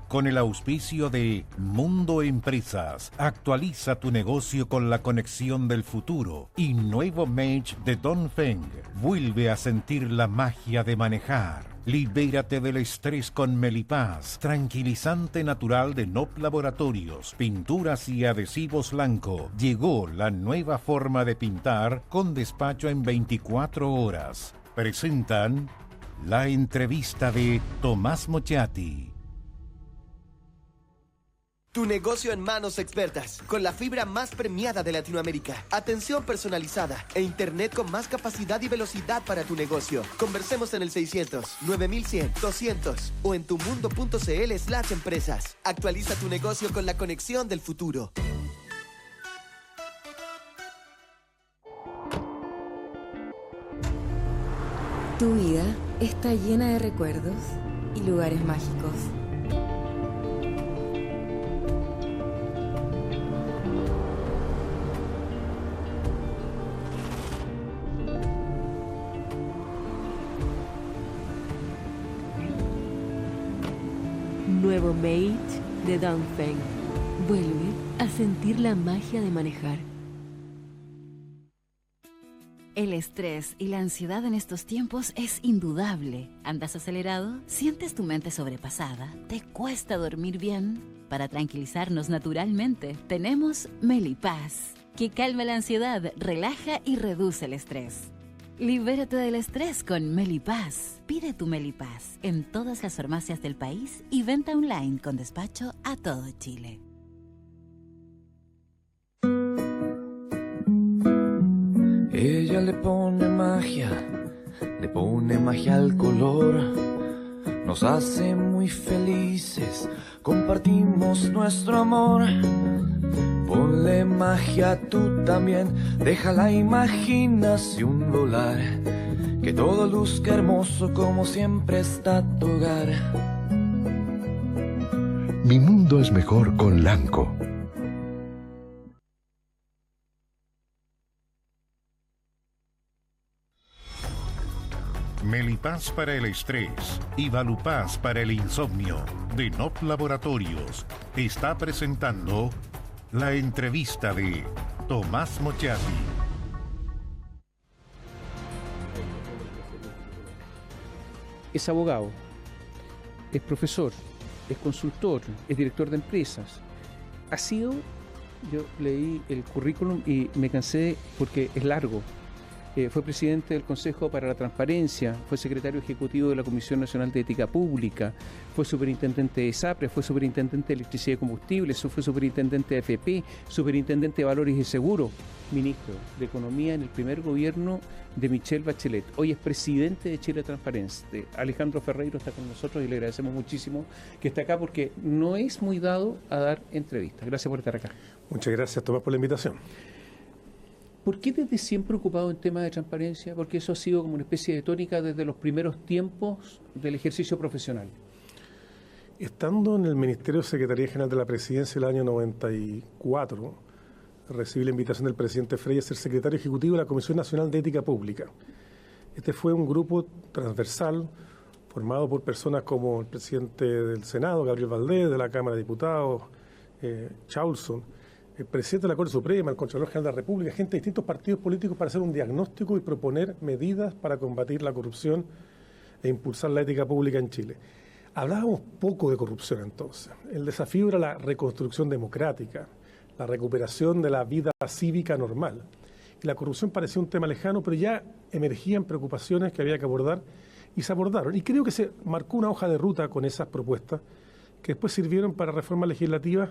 Con el auspicio de Mundo Empresas, actualiza tu negocio con la conexión del futuro. Y Nuevo Mage de Dongfeng, vuelve a sentir la magia de manejar. Libérate del estrés con Melipaz, tranquilizante natural de NOP Laboratorios, pinturas y adhesivos blanco. Llegó la nueva forma de pintar con despacho en 24 horas. Presentan la entrevista de Tomás Mochati. Tu negocio en manos expertas, con la fibra más premiada de Latinoamérica, atención personalizada e internet con más capacidad y velocidad para tu negocio. Conversemos en el 600-9100-200 o en tumundo.cl/empresas. Actualiza tu negocio con la conexión del futuro. Tu vida está llena de recuerdos y lugares mágicos. Nuevo Mate de Dongfeng. Vuelve a sentir la magia de manejar. El estrés y la ansiedad en estos tiempos es indudable. ¿Andas acelerado? ¿Sientes tu mente sobrepasada? ¿Te cuesta dormir bien? Para tranquilizarnos naturalmente, tenemos Melipaz, que calma la ansiedad, relaja y reduce el estrés. Libérate del estrés con Melipaz. Pide tu Melipaz en todas las farmacias del país y venta online con despacho a todo Chile. Ella le pone magia al color. Nos hace muy felices, compartimos nuestro amor. Ponle magia tú también, deja la imaginación volar. Que todo luzca hermoso como siempre está tu hogar. Mi mundo es mejor con Lanco. Melipaz para el estrés y Valupaz para el insomnio de NOP Laboratorios está presentando la entrevista de Tomás Mochati. Es abogado, es profesor, es consultor, es director de empresas. Yo leí el currículum y me cansé porque es largo. Fue presidente del Consejo para la Transparencia, fue secretario ejecutivo de la Comisión Nacional de Ética Pública, fue superintendente de SAPRE, fue superintendente de Electricidad y Combustibles, fue superintendente de AFP, superintendente de Valores y Seguros, ministro de Economía en el primer gobierno de Michelle Bachelet. Hoy es presidente de Chile Transparencia. Alejandro Ferreiro está con nosotros y le agradecemos muchísimo que esté acá porque no es muy dado a dar entrevistas. Gracias por estar acá. Muchas gracias, Tomás, por la invitación. ¿Por qué desde siempre ocupado en temas de transparencia? Porque eso ha sido como una especie de tónica desde los primeros tiempos del ejercicio profesional. Estando en el Ministerio de Secretaría General de la Presidencia el año 94, recibí la invitación del presidente Frey a ser secretario ejecutivo de la Comisión Nacional de Ética Pública. Este fue un grupo transversal formado por personas como el presidente del Senado, Gabriel Valdés, de la Cámara de Diputados, Chaulson, el presidente de la Corte Suprema, el Contralor General de la República, gente de distintos partidos políticos para hacer un diagnóstico y proponer medidas para combatir la corrupción e impulsar la ética pública en Chile. Hablábamos poco de corrupción entonces. El desafío era la reconstrucción democrática, la recuperación de la vida cívica normal. Y la corrupción parecía un tema lejano, pero ya emergían preocupaciones que había que abordar y se abordaron. Y creo que se marcó una hoja de ruta con esas propuestas que después sirvieron para reformas legislativas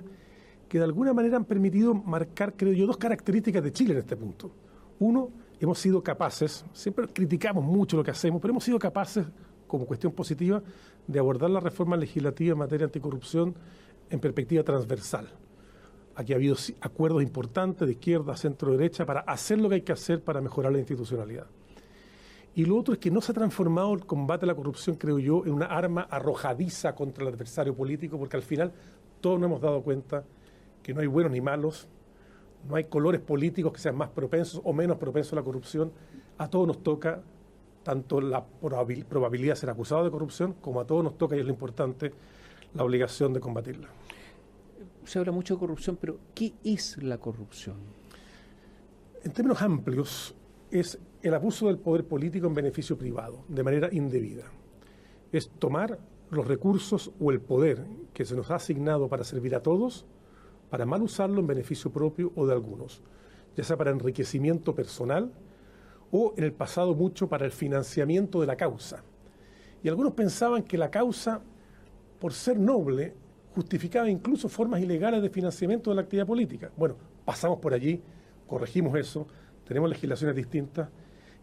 que de alguna manera han permitido marcar, creo yo, dos características de Chile en este punto. Uno, hemos sido capaces, siempre criticamos mucho lo que hacemos, pero hemos sido capaces, como cuestión positiva, de abordar la reforma legislativa en materia anticorrupción en perspectiva transversal. Aquí ha habido acuerdos importantes de izquierda, centro, derecha, para hacer lo que hay que hacer para mejorar la institucionalidad. Y lo otro es que no se ha transformado el combate a la corrupción, creo yo, en una arma arrojadiza contra el adversario político, porque al final todos nos hemos dado cuenta que no hay buenos ni malos, no hay colores políticos que sean más propensos o menos propensos a la corrupción. A todos nos toca tanto la probabilidad de ser acusado de corrupción, como a todos nos toca, y es lo importante, la obligación de combatirla. Se habla mucho de corrupción, pero ¿qué es la corrupción? En términos amplios, es el abuso del poder político en beneficio privado, de manera indebida. Es tomar los recursos o el poder que se nos ha asignado para servir a todos, para mal usarlo en beneficio propio o de algunos, ya sea para enriquecimiento personal o en el pasado mucho para el financiamiento de la causa. Y algunos pensaban que la causa, por ser noble, justificaba incluso formas ilegales de financiamiento de la actividad política. Bueno, pasamos por allí, corregimos eso, tenemos legislaciones distintas,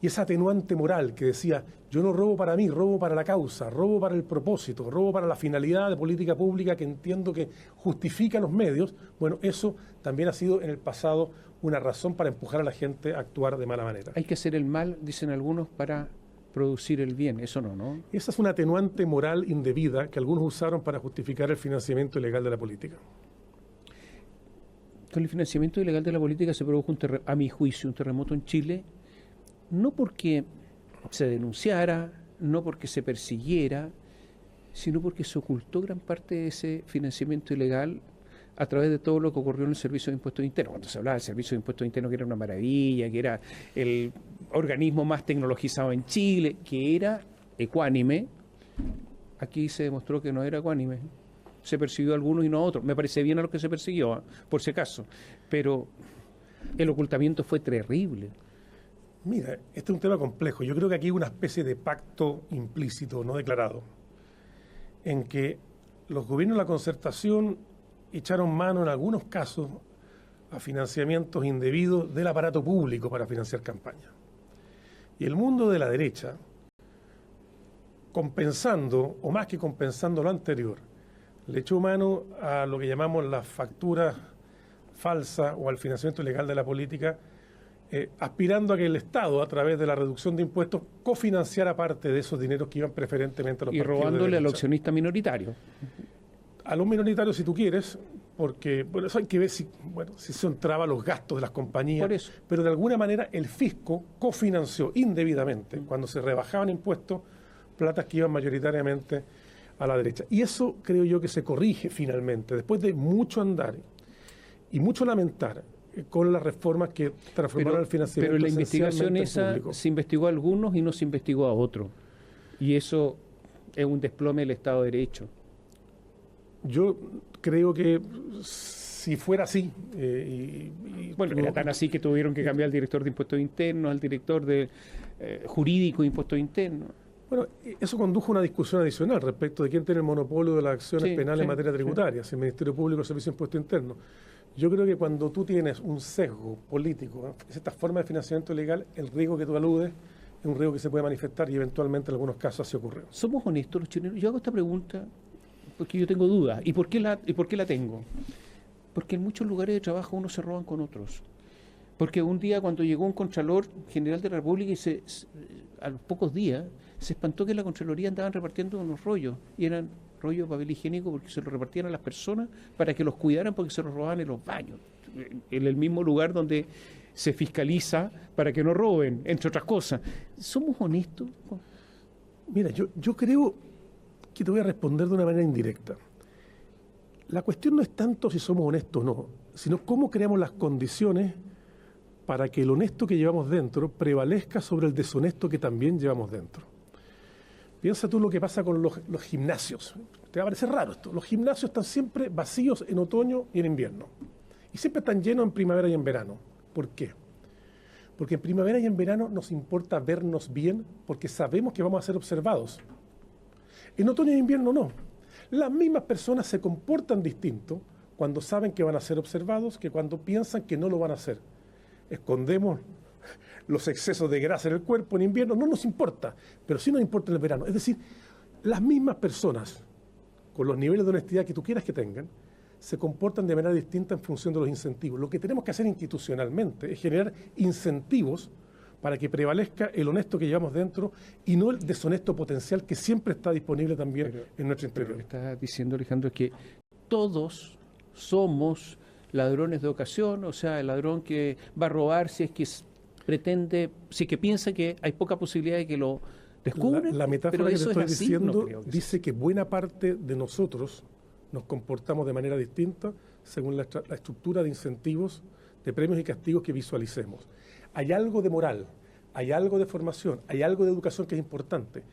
y esa atenuante moral que decía, yo no robo para mí, robo para la causa, robo para el propósito, robo para la finalidad de política pública que entiendo que justifica los medios, bueno, eso también ha sido en el pasado una razón para empujar a la gente a actuar de mala manera. Hay que hacer el mal, dicen algunos, para producir el bien, eso no. Esa es una atenuante moral indebida que algunos usaron para justificar el financiamiento ilegal de la política. Con el financiamiento ilegal de la política se produjo, a mi juicio, un terremoto en Chile, no porque se denunciara, no porque se persiguiera, sino porque se ocultó gran parte de ese financiamiento ilegal a través de todo lo que ocurrió en el Servicio de Impuestos Internos. Cuando se hablaba del Servicio de Impuestos Internos, que era una maravilla, que era el organismo más tecnologizado en Chile, que era ecuánime, aquí se demostró que no era ecuánime. Se persiguió a algunos y no a otros. Me parece bien a los que se persiguió, por si acaso, pero el ocultamiento fue terrible. Mira, este es un tema complejo. Yo creo que aquí hay una especie de pacto implícito, no declarado, en que los gobiernos de la concertación echaron mano en algunos casos a financiamientos indebidos del aparato público para financiar campañas. Y el mundo de la derecha, compensando, o más que compensando lo anterior, le echó mano a lo que llamamos la factura falsa o al financiamiento ilegal de la política, aspirando a que el Estado, a través de la reducción de impuestos, cofinanciara parte de esos dineros que iban preferentemente a los partidos de derecha. Y robándole al accionista minoritario. A los minoritarios, si tú quieres, porque bueno, eso hay que ver si eso entraba a los gastos de las compañías. Por eso. Pero de alguna manera el fisco cofinanció indebidamente, cuando se rebajaban impuestos, platas que iban mayoritariamente a la derecha. Y eso creo yo que se corrige finalmente, después de mucho andar y mucho lamentar con las reformas que transformaron el financiamiento. Pero la investigación esa público. Se investigó a algunos y no se investigó a otros. Y eso es un desplome del Estado de Derecho. Yo creo que si fuera así... bueno, era tan así que tuvieron que cambiar al director de Impuestos Internos, al director de jurídico de Impuestos Internos. Bueno, eso condujo a una discusión adicional respecto de quién tiene el monopolio de las acciones penales en materia tributaria, si el Ministerio Público o el Servicio de Impuestos Internos. Yo creo que cuando tú tienes un sesgo político, esta forma de financiamiento ilegal, el riesgo que tú aludes es un riesgo que se puede manifestar y eventualmente en algunos casos así ocurre. ¿Somos honestos los chilenos? Yo hago esta pregunta porque yo tengo dudas. ¿Y por qué la tengo? Porque en muchos lugares de trabajo unos se roban con otros. Porque un día cuando llegó un Contralor General de la República y a los pocos días se espantó que en la Contraloría andaban repartiendo unos rollos, y eran rollos de papel higiénico porque se los repartían a las personas para que los cuidaran porque se los robaban en los baños, en el mismo lugar donde se fiscaliza para que no roben, entre otras cosas. ¿Somos honestos? Mira, yo creo que te voy a responder de una manera indirecta. La cuestión no es tanto si somos honestos o no, sino cómo creamos las condiciones para que el honesto que llevamos dentro prevalezca sobre el deshonesto que también llevamos dentro. Piensa tú lo que pasa con los gimnasios. Te va a parecer raro esto. Los gimnasios están siempre vacíos en otoño y en invierno. Y siempre están llenos en primavera y en verano. ¿Por qué? Porque en primavera y en verano nos importa vernos bien porque sabemos que vamos a ser observados. En otoño y invierno no. Las mismas personas se comportan distinto cuando saben que van a ser observados que cuando piensan que no lo van a hacer. Escondemos los excesos de grasa en el cuerpo en invierno, no nos importa, pero sí nos importa en el verano. Es decir, las mismas personas, con los niveles de honestidad que tú quieras que tengan, se comportan de manera distinta en función de los incentivos. Lo que tenemos que hacer institucionalmente es generar incentivos para que prevalezca el honesto que llevamos dentro y no el deshonesto potencial que siempre está disponible también en nuestro interior. Lo que está diciendo Alejandro es que todos somos ladrones de ocasión, o sea, el ladrón que va a robar si es que pretende, si es que piensa que hay poca posibilidad de que lo descubran. La metáfora que te estoy diciendo dice que buena parte de nosotros nos comportamos de manera distinta según la estructura de incentivos, de premios y castigos que visualicemos. Hay algo de moral, hay algo de formación, hay algo de educación que es importante,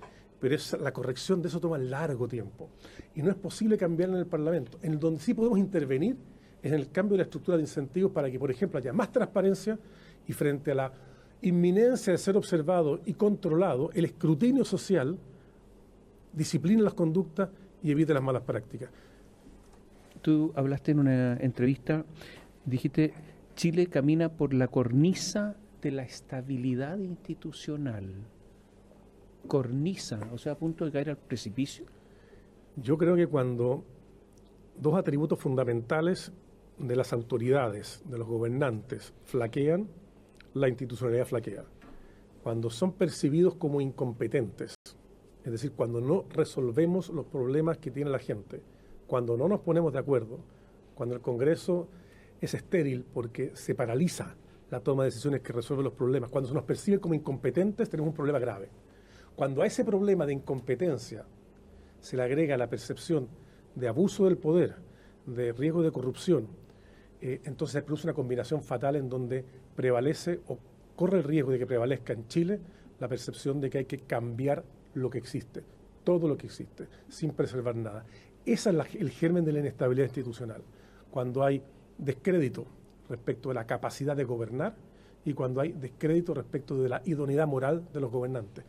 pero la corrección de eso toma largo tiempo y no es posible cambiarlo en el Parlamento. En donde sí podemos intervenir es en el cambio de la estructura de incentivos para que, por ejemplo, haya más transparencia y frente a la inminencia de ser observado y controlado, el escrutinio social disciplina las conductas y evite las malas prácticas. Tú hablaste en una entrevista, dijiste, Chile camina por la cornisa de la estabilidad institucional. Cornisa, o sea, a punto de caer al precipicio. Yo creo que cuando dos atributos fundamentales de las autoridades, de los gobernantes, flaquean, la institucionalidad flaquea. Cuando son percibidos como incompetentes, es decir, cuando no resolvemos los problemas que tiene la gente, cuando no nos ponemos de acuerdo, cuando el Congreso es estéril porque se paraliza la toma de decisiones que resuelven los problemas, cuando se nos percibe como incompetentes, tenemos un problema grave. Cuando a ese problema de incompetencia se le agrega la percepción de abuso del poder, de riesgo de corrupción, entonces se produce una combinación fatal en donde prevalece o corre el riesgo de que prevalezca en Chile la percepción de que hay que cambiar lo que existe, todo lo que existe, sin preservar nada. Ese es el germen de la inestabilidad institucional, cuando hay descrédito respecto de la capacidad de gobernar y cuando hay descrédito respecto de la idoneidad moral de los gobernantes.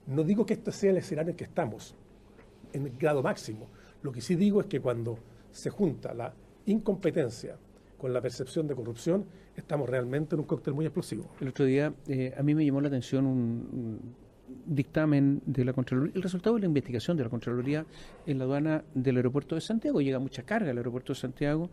No digo que este sea el escenario en que estamos, en el grado máximo. Lo que sí digo es que cuando se junta la incompetencia con la percepción de corrupción, estamos realmente en un cóctel muy explosivo. El otro día a mí me llamó la atención un dictamen de la Contraloría, el resultado de la investigación de la Contraloría en la aduana del aeropuerto de Santiago. Llega mucha carga al aeropuerto de Santiago.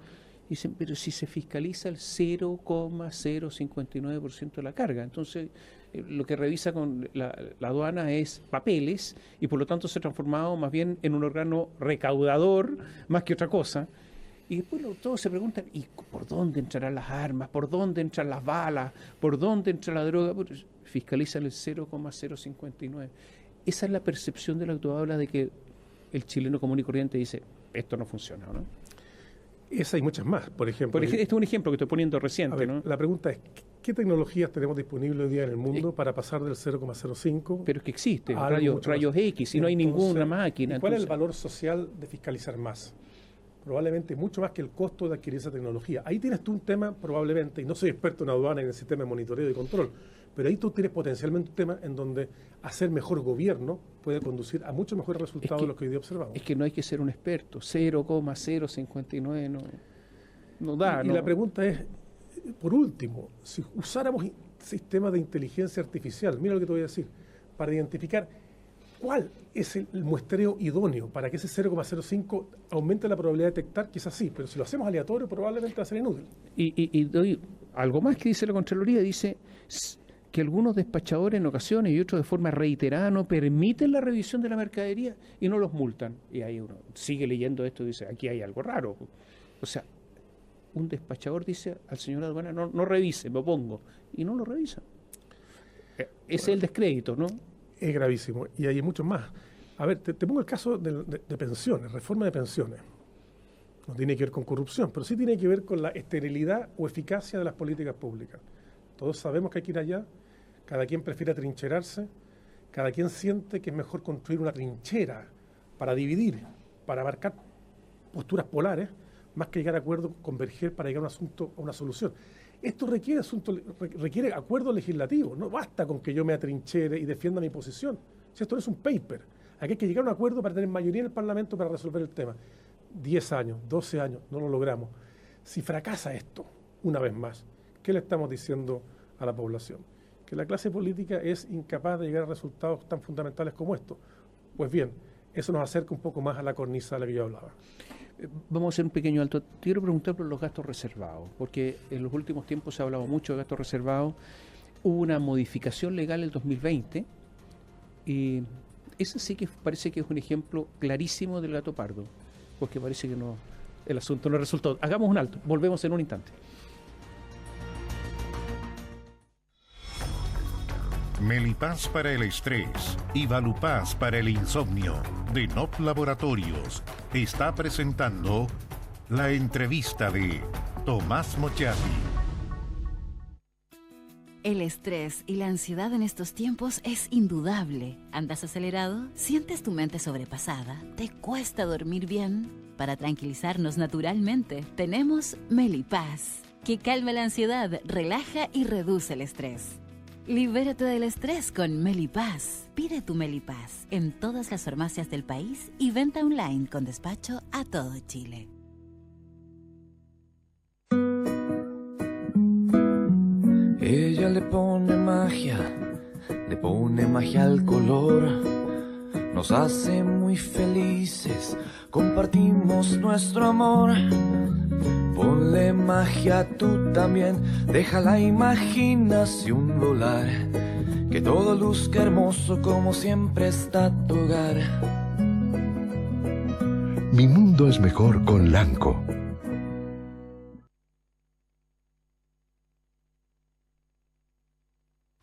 Dicen, pero si se fiscaliza el 0,059% de la carga, entonces lo que revisa con la aduana es papeles y por lo tanto se ha transformado más bien en un órgano recaudador más que otra cosa. Y después todos se preguntan, ¿y por dónde entrarán las armas? ¿Por dónde entran las balas? ¿Por dónde entra la droga? Pues fiscalizan el 0,059. Esa es la percepción de la que tú hablas de que el chileno común y corriente dice, esto no funciona, ¿no? Esa y muchas más, por ejemplo. Este es un ejemplo que estoy poniendo reciente, ver, ¿no? La pregunta es, ¿qué tecnologías tenemos disponibles hoy día en el mundo para pasar del 0,05? Pero es que existe, rayos X, y no hay ninguna máquina. ¿Cuál es el valor social de fiscalizar más? Probablemente mucho más que el costo de adquirir esa tecnología. Ahí tienes tú un tema, probablemente, y no soy experto en aduana en el sistema de monitoreo y control, pero ahí tú tienes potencialmente un tema en donde hacer mejor gobierno puede conducir a muchos mejores resultados de los que hoy día observamos. Es que no hay que ser un experto, 0,059 no da. Y la pregunta es, por último, si usáramos sistemas de inteligencia artificial, mira lo que te voy a decir, para identificar cuál es el muestreo idóneo para que ese 0,05 aumente la probabilidad de detectar, quizás sí, pero si lo hacemos aleatorio probablemente va a ser inútil. Y doy algo más que dice la Contraloría, dice que algunos despachadores en ocasiones y otros de forma reiterada no permiten la revisión de la mercadería y no los multan. Y ahí uno sigue leyendo esto y dice, aquí hay algo raro. O sea, un despachador dice al señor aduana, no revise, me opongo, y no lo revisa. Ese es el descrédito, ¿no? Es gravísimo, y hay muchos más. A ver, te pongo el caso de pensiones, reforma de pensiones. No tiene que ver con corrupción, pero sí tiene que ver con la esterilidad o eficacia de las políticas públicas. Todos sabemos que hay que ir allá, cada quien prefiere atrincherarse, cada quien siente que es mejor construir una trinchera para dividir, para abarcar posturas polares, más que llegar a acuerdo, converger para llegar a un asunto, a una solución. Esto requiere acuerdo legislativo, no basta con que yo me atrinchere y defienda mi posición. Si esto no es un paper, aquí hay que llegar a un acuerdo para tener mayoría en el Parlamento para resolver el tema. 10 años, 12 años, no lo logramos. Si fracasa esto, una vez más, ¿qué le estamos diciendo a la población? Que la clase política es incapaz de llegar a resultados tan fundamentales como estos. Pues bien, eso nos acerca un poco más a la cornisa de la que yo hablaba. Vamos a hacer un pequeño alto. Quiero preguntar por los gastos reservados, porque en los últimos tiempos se ha hablado mucho de gastos reservados. Hubo una modificación legal en el 2020 y ese sí que parece que es un ejemplo clarísimo del gato pardo, porque parece que no, el asunto no resultó. Hagamos un alto, volvemos en un instante. Melipaz para el estrés y Valupaz para el insomnio. De NOP Laboratorios. está presentando la entrevista de Tomás Mochati. El estrés y la ansiedad en estos tiempos es indudable. ¿Andas acelerado? ¿Sientes tu mente sobrepasada? ¿Te cuesta dormir bien? Para tranquilizarnos naturalmente, tenemos Melipaz, que calma la ansiedad, relaja y reduce el estrés. Libérate del estrés con Melipaz. Pide tu Melipaz en todas las farmacias del país y venta online con despacho a todo Chile. Ella le pone magia al color. Nos hace muy felices, compartimos nuestro amor. Ponle magia tú también, deja la imaginación volar. Que todo luzca hermoso como siempre está tu hogar. Mi mundo es mejor con Lanco.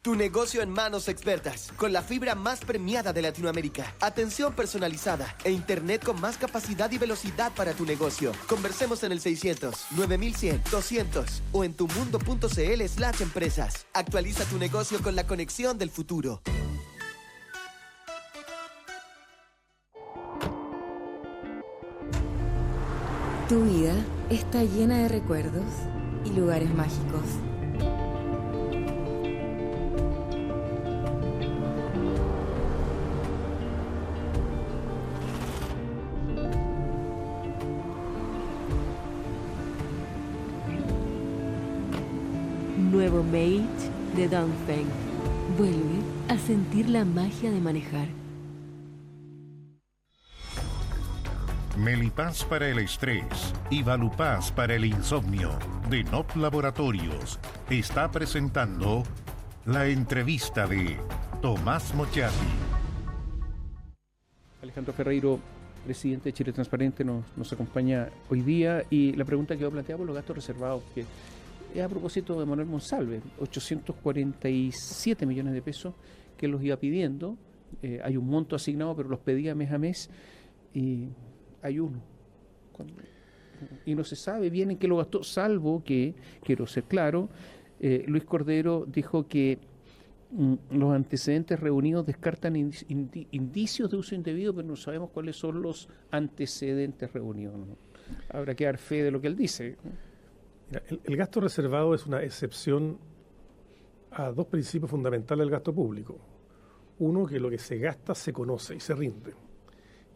Tu negocio en manos expertas, con la fibra más premiada de Latinoamérica. Atención personalizada e internet con más capacidad y velocidad para tu negocio. Conversemos en el 600-9100-200 o en tumundo.cl/empresas. Actualiza tu negocio con la conexión del futuro. Tu vida está llena de recuerdos y lugares mágicos. Nuevo Mate de Dongfeng. Vuelve a sentir la magia de manejar. Melipaz para el estrés y Valupaz para el insomnio de NOP Laboratorios está presentando la entrevista de Tomás Mochati. Alejandro Ferreiro, presidente de Chile Transparente, nos acompaña hoy día, y la pregunta que yo planteaba por los gastos reservados, que es a propósito de Manuel Monsalve, 847 millones de pesos que los iba pidiendo. Hay un monto asignado, pero los pedía mes a mes, y hay uno. Y no se sabe bien en qué lo gastó, salvo que, quiero ser claro, Luis Cordero dijo que los antecedentes reunidos descartan indicios de uso indebido, pero no sabemos cuáles son los antecedentes reunidos, ¿no? Habrá que dar fe de lo que él dice. El gasto reservado es una excepción a dos principios fundamentales del gasto público. Uno, que lo que se gasta se conoce y se rinde.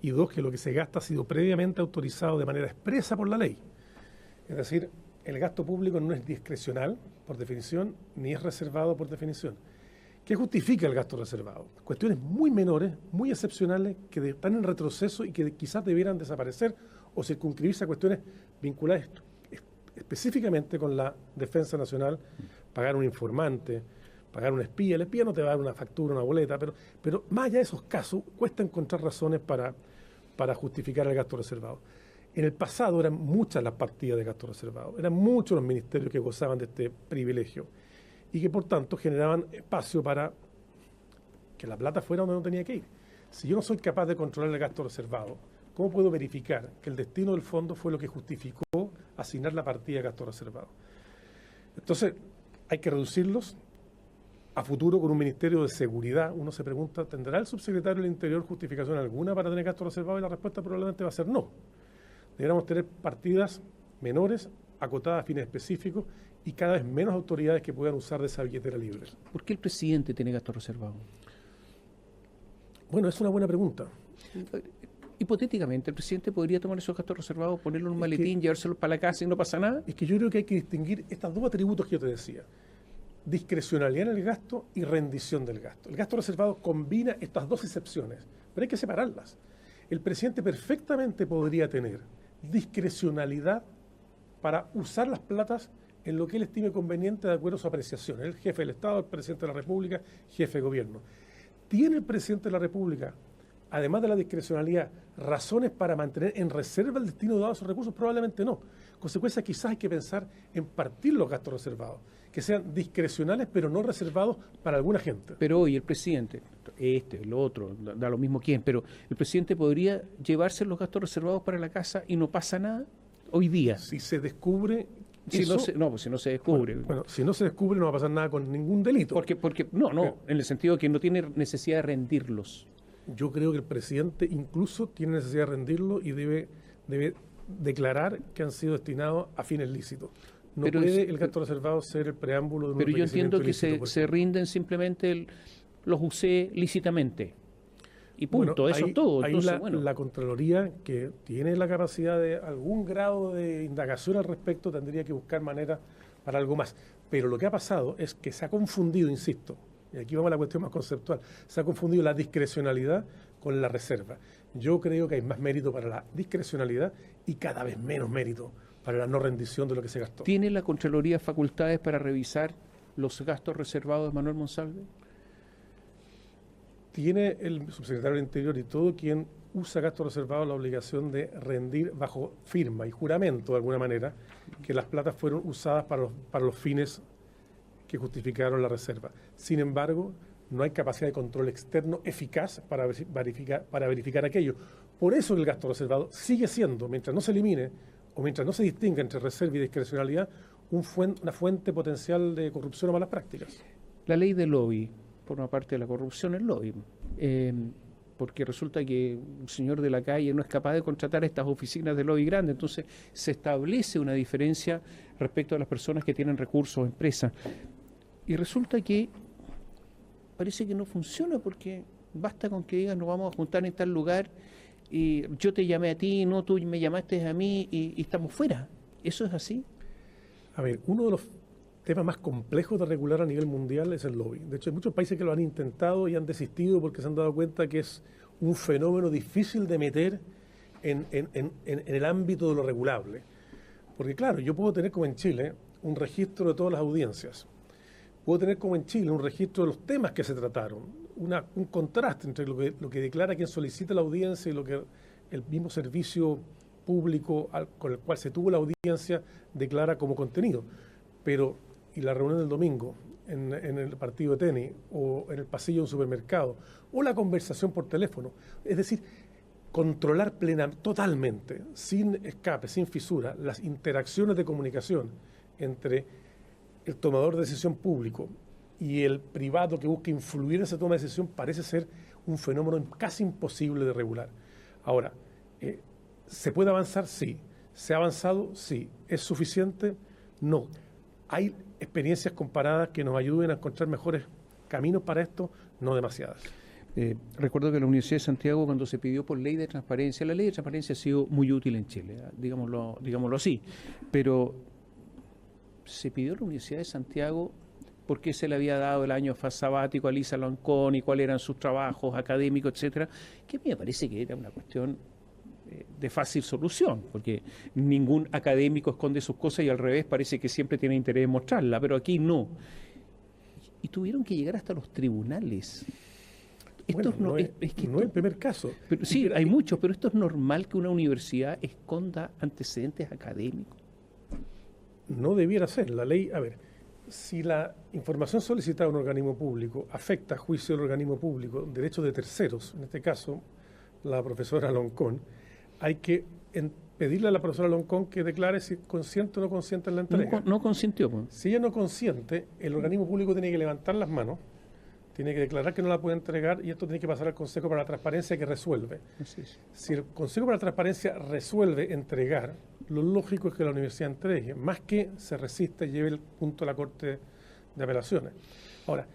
Y dos, que lo que se gasta ha sido previamente autorizado de manera expresa por la ley. Es decir, el gasto público no es discrecional, por definición, ni es reservado por definición. ¿Qué justifica el gasto reservado? Cuestiones muy menores, muy excepcionales, que están en retroceso y que quizás debieran desaparecer o circunscribirse a cuestiones vinculadas específicamente con la defensa nacional, pagar un informante, pagar un espía. El espía no te va a dar una factura, una boleta, pero más allá de esos casos, cuesta encontrar razones para justificar el gasto reservado. En el pasado eran muchas las partidas de gasto reservado, eran muchos los ministerios que gozaban de este privilegio y que por tanto generaban espacio para que la plata fuera donde no tenía que ir. Si yo no soy capaz de controlar el gasto reservado, ¿cómo puedo verificar que el destino del fondo fue lo que justificó asignar la partida de gasto reservado? Entonces, hay que reducirlos. A futuro, con un Ministerio de Seguridad, uno se pregunta, ¿tendrá el subsecretario del Interior justificación alguna para tener gasto reservado? Y la respuesta probablemente va a ser no. Deberíamos tener partidas menores, acotadas a fines específicos, y cada vez menos autoridades que puedan usar de esa billetera libre. ¿Por qué el presidente tiene gasto reservado? Bueno, es una buena pregunta. Hipotéticamente, ¿el presidente podría tomar esos gastos reservados, ponerlo en un maletín, llevárselos para la casa y no pasa nada? Es que yo creo que hay que distinguir estos dos atributos que yo te decía. Discrecionalidad en el gasto y rendición del gasto. El gasto reservado combina estas dos excepciones, pero hay que separarlas. El presidente perfectamente podría tener discrecionalidad para usar las platas en lo que él estime conveniente de acuerdo a su apreciación. El jefe del Estado, el presidente de la República, jefe de gobierno. ¿Tiene el presidente de la República además de la discrecionalidad, razones para mantener en reserva el destino dado a esos recursos? Probablemente no. Consecuencia, quizás hay que pensar en partir los gastos reservados, que sean discrecionales pero no reservados para alguna gente. Pero hoy el presidente, el otro, da lo mismo quién, pero el presidente podría llevarse los gastos reservados para la casa y no pasa nada hoy día. Si se descubre... Si no se descubre. Bueno, si no se descubre no va a pasar nada con ningún delito. Porque en el sentido de que no tiene necesidad de rendirlos. Yo creo que el presidente incluso tiene necesidad de rendirlo y debe declarar que han sido destinados a fines lícitos. No puede el gasto reservado ser el preámbulo de un Pero yo entiendo que ilícito, se rinden simplemente los usé lícitamente. Y punto, bueno, eso es todo. Ahí Entonces, la Contraloría, que tiene la capacidad de algún grado de indagación al respecto, tendría que buscar maneras para algo más. Pero lo que ha pasado es que se ha confundido, insisto, y aquí vamos a la cuestión más conceptual, se ha confundido la discrecionalidad con la reserva. Yo creo que hay más mérito para la discrecionalidad y cada vez menos mérito para la no rendición de lo que se gastó. ¿Tiene la Contraloría facultades para revisar los gastos reservados de Manuel Monsalve? Tiene el subsecretario del Interior y todo quien usa gastos reservados la obligación de rendir bajo firma y juramento, de alguna manera, que las platas fueron usadas para los fines que justificaron la reserva. Sin embargo, no hay capacidad de control externo eficaz para verificar aquello. Por eso el gasto reservado sigue siendo, mientras no se elimine o mientras no se distinga entre reserva y discrecionalidad, una fuente potencial de corrupción o malas prácticas. La ley del lobby, por una parte de la corrupción, es lobby. Porque resulta que un señor de la calle no es capaz de contratar estas oficinas de lobby grandes, entonces se establece una diferencia respecto a las personas que tienen recursos o empresas. Y resulta que parece que no funciona, porque basta con que digan nos vamos a juntar en tal lugar y yo te llamé a ti, no tú me llamaste a mí y estamos fuera. ¿Eso es así? A ver, uno de los temas más complejos de regular a nivel mundial es el lobby. De hecho, hay muchos países que lo han intentado y han desistido porque se han dado cuenta que es un fenómeno difícil de meter en el ámbito de lo regulable. Porque claro, yo puedo tener como en Chile un registro de todas las audiencias. Puedo tener como en Chile un registro de los temas que se trataron, un contraste entre lo que declara quien solicita la audiencia y lo que el mismo servicio público con el cual se tuvo la audiencia declara como contenido. Pero, y la reunión del domingo en el partido de tenis, o en el pasillo de un supermercado, o la conversación por teléfono, es decir, controlar totalmente, sin escape, sin fisura, las interacciones de comunicación entre el tomador de decisión público y el privado que busca influir en esa toma de decisión parece ser un fenómeno casi imposible de regular. Ahora, ¿se puede avanzar? Sí. ¿Se ha avanzado? Sí. ¿Es suficiente? No. ¿Hay experiencias comparadas que nos ayuden a encontrar mejores caminos para esto? No demasiadas. Recuerdo que la Universidad de Santiago, cuando se pidió por ley de transparencia, la ley de transparencia ha sido muy útil en Chile, digámoslo así, pero se pidió a la Universidad de Santiago por qué se le había dado el año sabático a Lisa Loncón y cuáles eran sus trabajos académicos, etcétera, que a mí me parece que era una cuestión de fácil solución, porque ningún académico esconde sus cosas y al revés parece que siempre tiene interés en mostrarla, pero aquí no. Y tuvieron que llegar hasta los tribunales. Bueno, no es el primer caso. Pero, sí, hay muchos, pero esto es normal que una universidad esconda antecedentes académicos. No debiera ser. La ley, a ver, si la información solicitada a un organismo público afecta a juicio del organismo público derechos de terceros, en este caso la profesora Loncón, hay que pedirle a la profesora Loncón que declare si consiente o no consiente en la entrega. No consintió. Pues. Si ella no consiente, el organismo público tiene que levantar las manos, tiene que declarar que no la puede entregar y esto tiene que pasar al Consejo para la Transparencia, que resuelve. Si el Consejo para la Transparencia resuelve entregar, lo lógico es que la universidad entregue, más que se resista y lleve el punto a la Corte de Apelaciones. Ahora,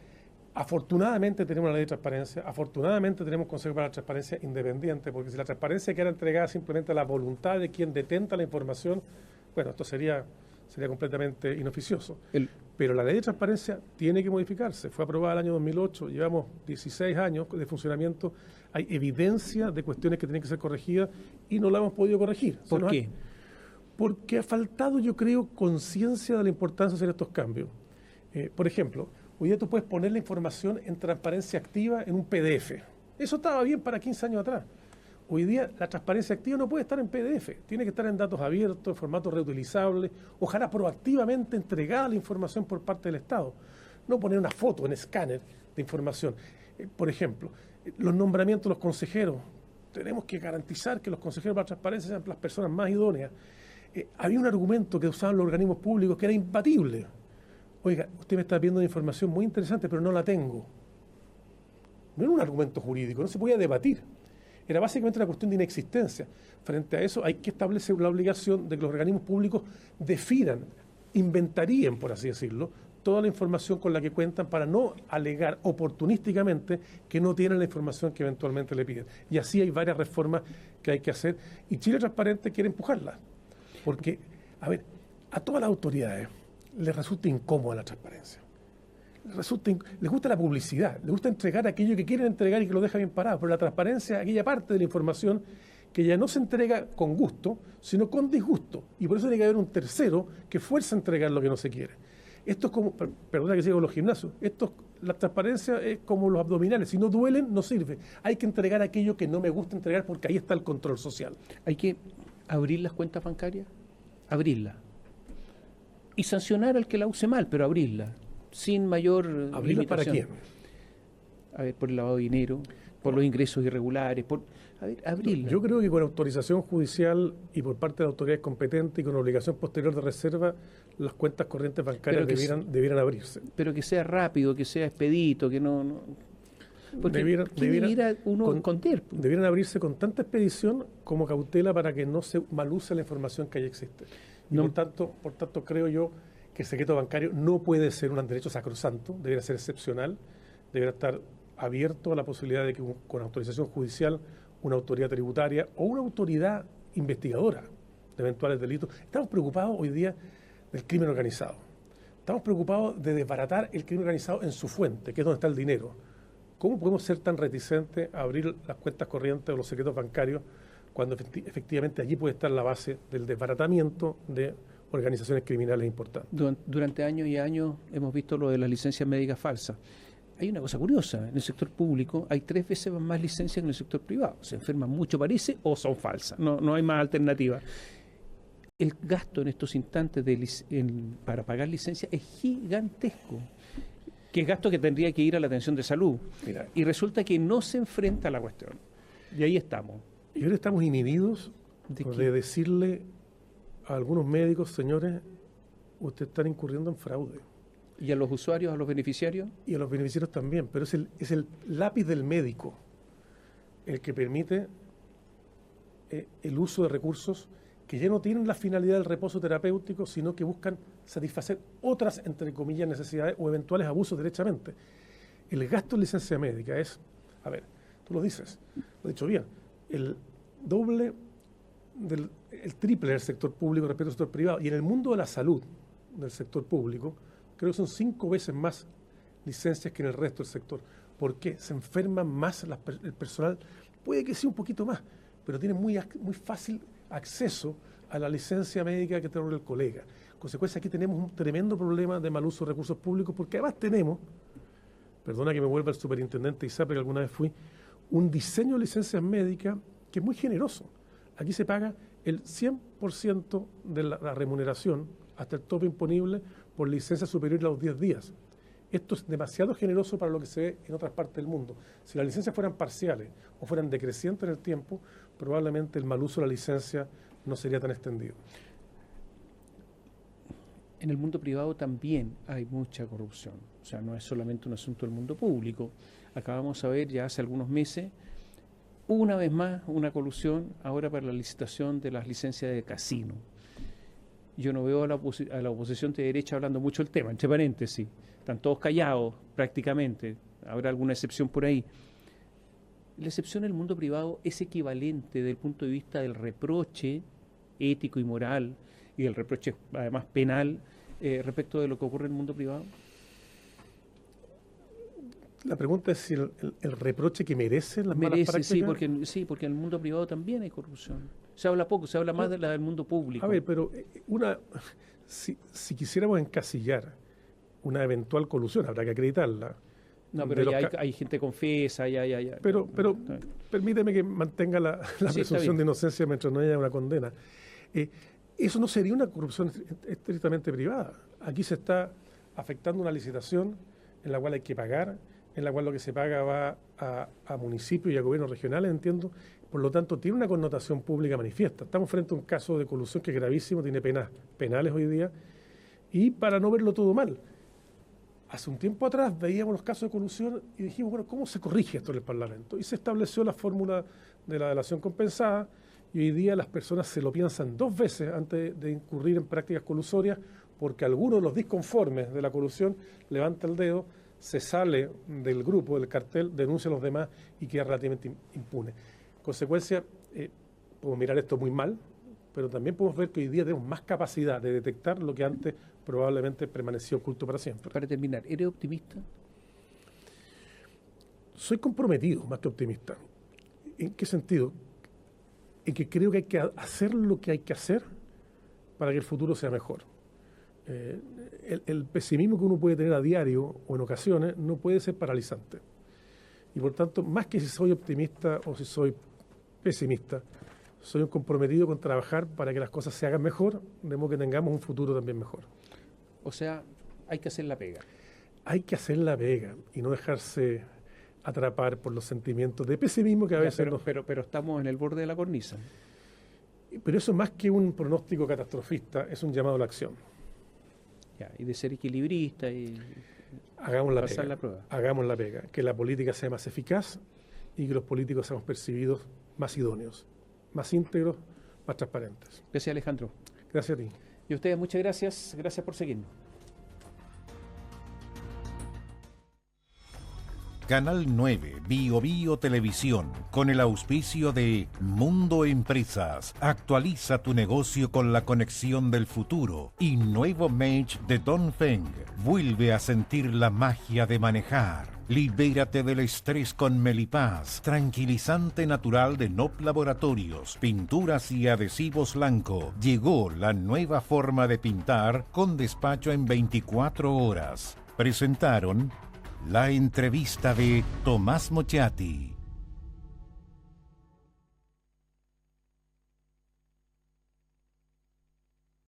afortunadamente tenemos la ley de transparencia, afortunadamente tenemos Consejo para la Transparencia independiente, porque si la transparencia queda entregada simplemente a la voluntad de quien detenta la información, bueno, esto sería completamente inoficioso. Pero la ley de transparencia tiene que modificarse. Fue aprobada el año 2008, llevamos 16 años de funcionamiento, hay evidencia de cuestiones que tienen que ser corregidas y no la hemos podido corregir. ¿Por qué? Porque ha faltado, yo creo, conciencia de la importancia de hacer estos cambios. Por ejemplo, hoy día tú puedes poner la información en transparencia activa en un PDF. Eso estaba bien para 15 años atrás. Hoy día la transparencia activa no puede estar en PDF, tiene que estar en datos abiertos, en formato reutilizable, ojalá proactivamente entregada la información por parte del Estado. No poner una foto en escáner de información. Por ejemplo, los nombramientos de los consejeros. Tenemos que garantizar que los consejeros para la transparencia sean las personas más idóneas. Había un argumento que usaban los organismos públicos que era imbatible. Oiga, usted me está pidiendo una información muy interesante, pero no la tengo. No era un argumento jurídico, no se podía debatir. Era básicamente una cuestión de inexistencia. Frente a eso hay que establecer la obligación de que los organismos públicos definan, inventaríen, por así decirlo, toda la información con la que cuentan para no alegar oportunísticamente que no tienen la información que eventualmente le piden. Y así hay varias reformas que hay que hacer. Y Chile Transparente quiere empujarlas. Porque, a ver, a todas las autoridades les resulta incómoda la transparencia. Les gusta la publicidad, les gusta entregar aquello que quieren entregar y que lo deja bien parado, pero la transparencia es aquella parte de la información que ya no se entrega con gusto, sino con disgusto, y por eso tiene que haber un tercero que fuerza a entregar lo que no se quiere. Esto es como, perdona que siga con los gimnasios, la transparencia es como los abdominales, si no duelen no sirve, hay que entregar aquello que no me gusta entregar porque ahí está el control social. Hay que abrir las cuentas bancarias, abrirlas, y sancionar al que la use mal, pero abrirla. Sin mayor ¿Abrirla para quién? A ver, por el lavado de dinero, por los ingresos irregulares, abrirla. Yo creo que con autorización judicial y por parte de autoridades competentes y con obligación posterior de reserva, las cuentas corrientes bancarias debieran abrirse. Pero que sea rápido, que sea expedito, que no porque debieran abrirse con tanta expedición como cautela para que no se maluse la información que ahí existe. Y por tanto, creo yo que el secreto bancario no puede ser un derecho sacrosanto, debería ser excepcional, debería estar abierto a la posibilidad de que con autorización judicial una autoridad tributaria o una autoridad investigadora de eventuales delitos. Estamos preocupados hoy día del crimen organizado. Estamos preocupados de desbaratar el crimen organizado en su fuente, que es donde está el dinero. ¿Cómo podemos ser tan reticentes a abrir las cuentas corrientes o los secretos bancarios cuando efectivamente allí puede estar la base del desbaratamiento de organizaciones criminales importantes? Durante años y años hemos visto lo de las licencias médicas falsas. Hay una cosa curiosa, en el sector público hay 3 veces más licencias que en el sector privado. Se enferman mucho, parece, o son falsas. No hay más alternativa. El gasto en estos instantes para pagar licencias es gigantesco, que es gasto que tendría que ir a la atención de salud. Mira, y resulta que no se enfrenta a la cuestión. Y ahí estamos. Y ahora estamos inhibidos de decirle a algunos médicos, señores, ustedes están incurriendo en fraude. ¿Y a los usuarios, a los beneficiarios? Y a los beneficiarios también, pero es el lápiz del médico el que permite el uso de recursos que ya no tienen la finalidad del reposo terapéutico, sino que buscan satisfacer otras, entre comillas, necesidades o eventuales abusos derechamente. El gasto en licencia médica es, a ver, tú lo dices, lo he dicho bien, el triple del sector público respecto al sector privado. Y en el mundo de la salud del sector público, creo que son 5 veces más licencias que en el resto del sector. ¿Por qué? Se enferman más el personal, puede que sea un poquito más, pero tiene muy fácil acceso a la licencia médica que tiene el colega. En consecuencia, aquí tenemos un tremendo problema de mal uso de recursos públicos, porque además tenemos, perdona que me vuelva el superintendente ISAPRE, que alguna vez fui, un diseño de licencias médicas que es muy generoso. Aquí se paga el 100% de la remuneración hasta el tope imponible por licencia superior a los 10 días. Esto es demasiado generoso para lo que se ve en otras partes del mundo. Si las licencias fueran parciales o fueran decrecientes en el tiempo, probablemente el mal uso de la licencia no sería tan extendido. En el mundo privado también hay mucha corrupción. O sea, no es solamente un asunto del mundo público. Acabamos de ver ya hace algunos meses, una vez más, una colusión ahora para la licitación de las licencias de casino. Yo no veo a la oposición de derecha hablando mucho del tema, entre paréntesis. Están todos callados prácticamente. Habrá alguna excepción por ahí. La excepción en el mundo privado es equivalente desde el punto de vista del reproche ético y moral y del reproche además penal respecto de lo que ocurre en el mundo privado. La pregunta es si el reproche que merecen las malas prácticas. Porque en el mundo privado también hay corrupción. Se habla poco, se habla más de la del mundo público. A ver, pero si quisiéramos encasillar una eventual colusión, habrá que acreditarla, No, pero ya hay gente confesa, ya. Pero permíteme que mantenga la presunción de inocencia mientras no haya una condena. Eso no sería una corrupción estrictamente privada. Aquí se está afectando una licitación en la cual hay que pagar, en la cual lo que se paga va a municipios y a gobiernos regionales, entiendo. Por lo tanto, tiene una connotación pública manifiesta. Estamos frente a un caso de colusión que es gravísimo, tiene penas penales hoy día. Y para no verlo todo mal, hace un tiempo atrás veíamos los casos de colusión y dijimos, bueno, ¿cómo se corrige esto en el Parlamento? Y se estableció la fórmula de la delación compensada y hoy día las personas se lo piensan 2 veces antes de incurrir en prácticas colusorias porque alguno de los disconformes de la colusión levanta el dedo, se sale del grupo, del cartel, denuncia a los demás y queda relativamente impune. En consecuencia, podemos mirar esto muy mal, pero también podemos ver que hoy día tenemos más capacidad de detectar lo que antes probablemente permaneció oculto para siempre. Para terminar, ¿eres optimista? Soy comprometido más que optimista. ¿En qué sentido? En que creo que hay que hacer lo que hay que hacer para que el futuro sea mejor. El pesimismo que uno puede tener a diario o en ocasiones no puede ser paralizante. Y por tanto, más que si soy optimista o si soy pesimista, soy un comprometido con trabajar para que las cosas se hagan mejor, de modo que tengamos un futuro también mejor. O sea, hay que hacer la pega. Hay que hacer la pega y no dejarse atrapar por los sentimientos de pesimismo que a veces pero estamos en el borde de la cornisa. Pero eso más que un pronóstico catastrofista, es un llamado a la acción. Ya, y de ser equilibrista y hagamos la pasar pega. La prueba. Hagamos la pega, que la política sea más eficaz y que los políticos seamos percibidos más idóneos, más íntegros, más transparentes. Gracias, Alejandro. Gracias a ti. Y a ustedes muchas gracias. Gracias por seguirnos. Canal 9 Bio Televisión, con el auspicio de Mundo Empresas. Actualiza tu negocio con la conexión del futuro. Y Nuevo Mage de Dongfeng. Vuelve a sentir la magia de manejar. Libérate del estrés con Melipaz, tranquilizante natural de NOP Laboratorios, pinturas y adhesivos Lanco. Llegó la nueva forma de pintar con despacho en 24 horas. Presentaron la entrevista de Tomás Mochati.